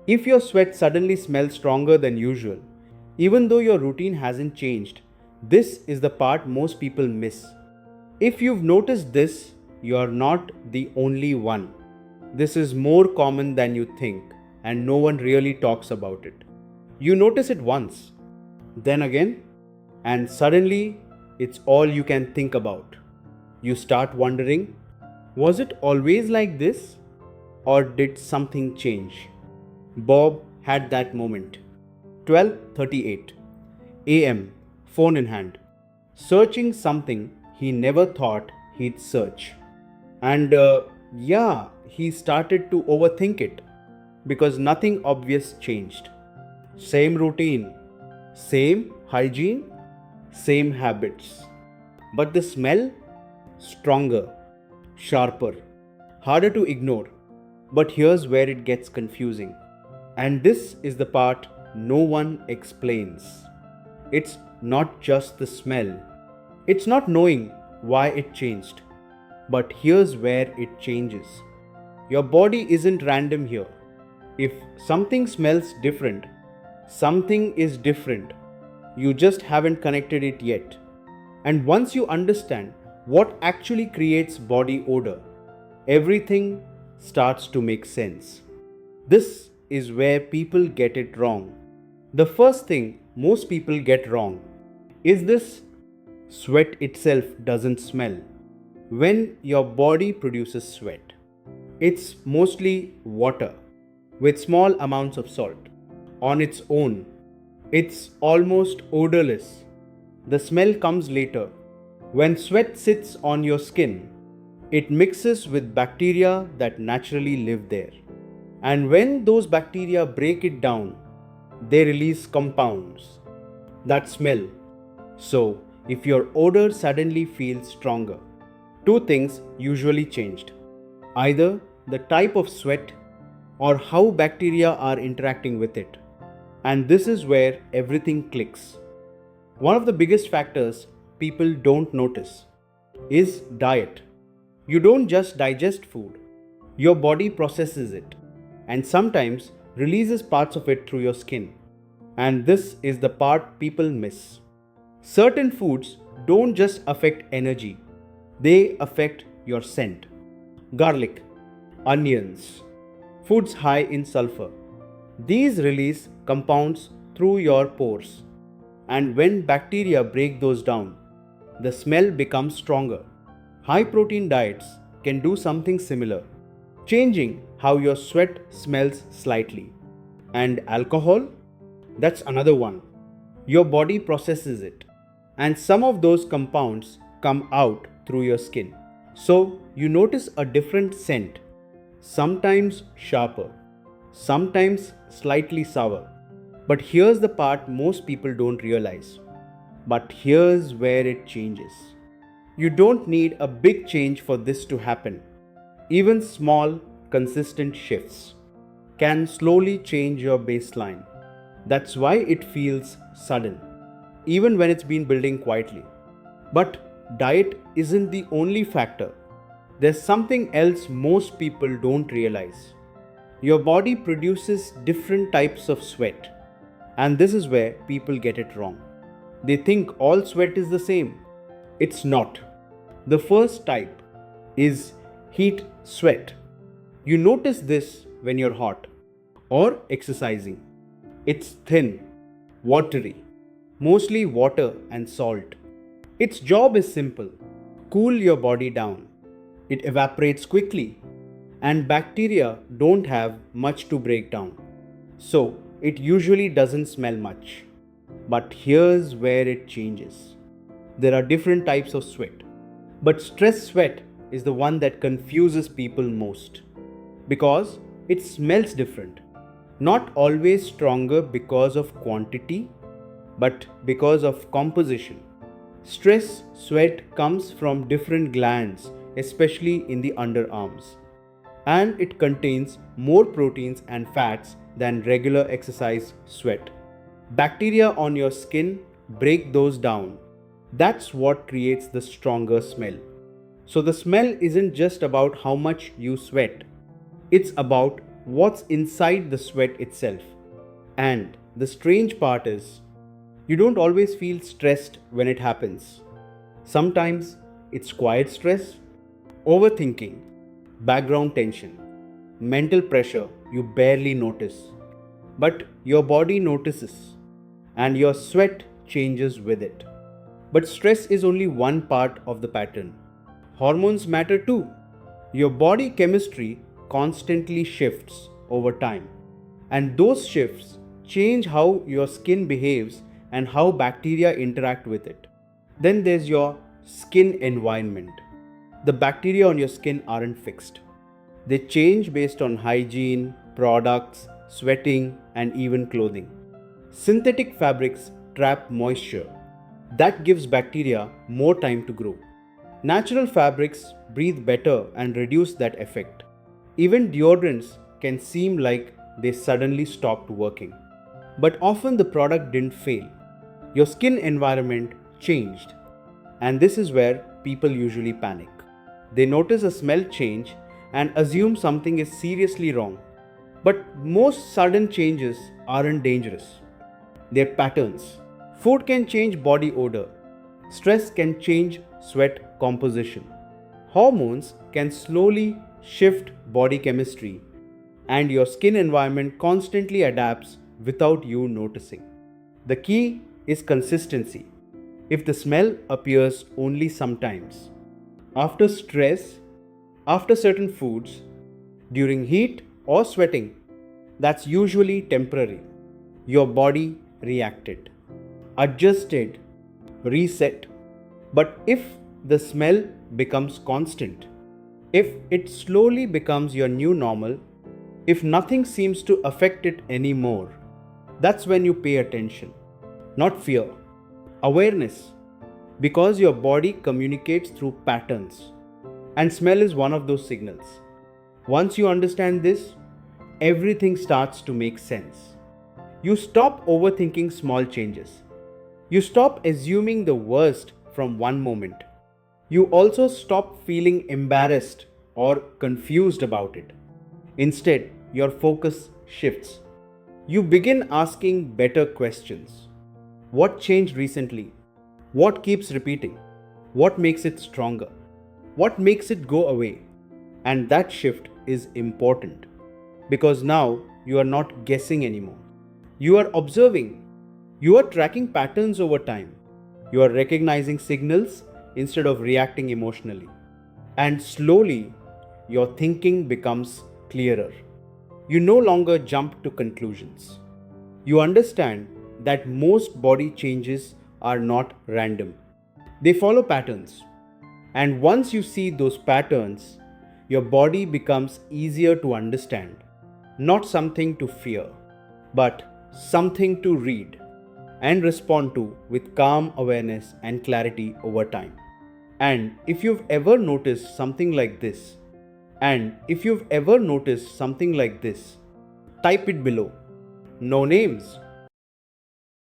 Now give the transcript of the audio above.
If your sweat suddenly smells stronger than usual, even though your routine hasn't changed, this is the part most people miss. If you've noticed this, you're not the only one. This is more common than you think, and no one really talks about it. You notice it once, then again, and suddenly it's all you can think about. You start wondering, was it always like this? Or did something change? Bob had that moment. 12:38 a.m., phone in hand, searching something he never thought he'd search. And yeah, he started to overthink it because nothing obvious changed. Same routine, same hygiene, same habits. But the smell? Stronger, sharper, harder to ignore. But here's where it gets confusing. And this is the part no one explains. It's not just the smell, it's not knowing why it changed. But here's where it changes. Your body isn't random here. If something smells different, something is different. You just haven't connected it yet. And once you understand what actually creates body odor, everything starts to make sense. This is where people get it wrong. The first thing most people get wrong is this: sweat itself doesn't smell. When your body produces sweat, it's mostly water with small amounts of salt. On its own, it's almost odorless. The smell comes later. When sweat sits on your skin, it mixes with bacteria that naturally live there. And when those bacteria break it down, they release compounds that smell. So, if your odor suddenly feels stronger, two things usually changed: either the type of sweat or how bacteria are interacting with it. And this is where everything clicks. One of the biggest factors people don't notice is diet. You don't just digest food, your body processes it and sometimes releases parts of it through your skin. And this is the part people miss. Certain foods don't just affect energy, they affect your scent. Garlic, onions, foods high in sulfur. These release compounds through your pores. And when bacteria break those down, the smell becomes stronger. High protein diets can do something similar, changing how your sweat smells slightly. And alcohol? That's another one. Your body processes it, and some of those compounds come out through your skin. So you notice a different scent, sometimes sharper, sometimes slightly sour. But here's the part most people don't realize. But here's where it changes. You don't need a big change for this to happen. Even small, consistent shifts can slowly change your baseline. That's why it feels sudden, even when it's been building quietly. But diet isn't the only factor. There's something else most people don't realize. Your body produces different types of sweat, and this is where people get it wrong. They think all sweat is the same. It's not. The first type is heat sweat. You notice this when you're hot or exercising. It's thin, watery, mostly water and salt. Its job is simple: cool your body down. It evaporates quickly, and bacteria don't have much to break down. So, it usually doesn't smell much. But here's where it changes. There are different types of sweat, but stress sweat is the one that confuses people most because it smells different. Not always stronger because of quantity, but because of composition. Stress sweat comes from different glands, especially in the underarms, and it contains more proteins and fats than regular exercise sweat. Bacteria on your skin break those down. That's what creates the stronger smell. So the smell isn't just about how much you sweat, it's about what's inside the sweat itself. And the strange part is, you don't always feel stressed when it happens. Sometimes it's quiet stress, overthinking, background tension, mental pressure you barely notice. But your body notices, and your sweat changes with it. But stress is only one part of the pattern. Hormones matter too. Your body chemistry constantly shifts over time, and those shifts change how your skin behaves and how bacteria interact with it. Then there's your skin environment. The bacteria on your skin aren't fixed. They change based on hygiene, products, sweating, and even clothing. Synthetic fabrics trap moisture. That gives bacteria more time to grow. Natural fabrics breathe better and reduce that effect. Even deodorants can seem like they suddenly stopped working. But often the product didn't fail. Your skin environment changed. And this is where people usually panic. They notice a smell change and assume something is seriously wrong. But most sudden changes aren't dangerous. They're patterns. Food can change body odor. Stress can change sweat composition. Hormones can slowly shift body chemistry, and your skin environment constantly adapts without you noticing. The key is consistency. If the smell appears only sometimes, after stress, after certain foods, during heat or sweating, that's usually temporary. Your body reacted, adjusted, reset. But if the smell becomes constant, if it slowly becomes your new normal, if nothing seems to affect it anymore, that's when you pay attention. Not fear, awareness. Because your body communicates through patterns, and smell is one of those signals. Once you understand this, everything starts to make sense. You stop overthinking small changes. You stop assuming the worst from one moment. You also stop feeling embarrassed or confused about it. Instead, your focus shifts. You begin asking better questions. What changed recently? What keeps repeating? What makes it stronger? What makes it go away? And that shift is important because now you are not guessing anymore. You are observing. You are tracking patterns over time. You are recognizing signals instead of reacting emotionally. And slowly, your thinking becomes clearer. You no longer jump to conclusions. You understand that most body changes are not random. They follow patterns. And once you see those patterns, your body becomes easier to understand. Not something to fear, but something to read and respond to with calm awareness and clarity over time. And if you've ever noticed something like this, type it below. No names,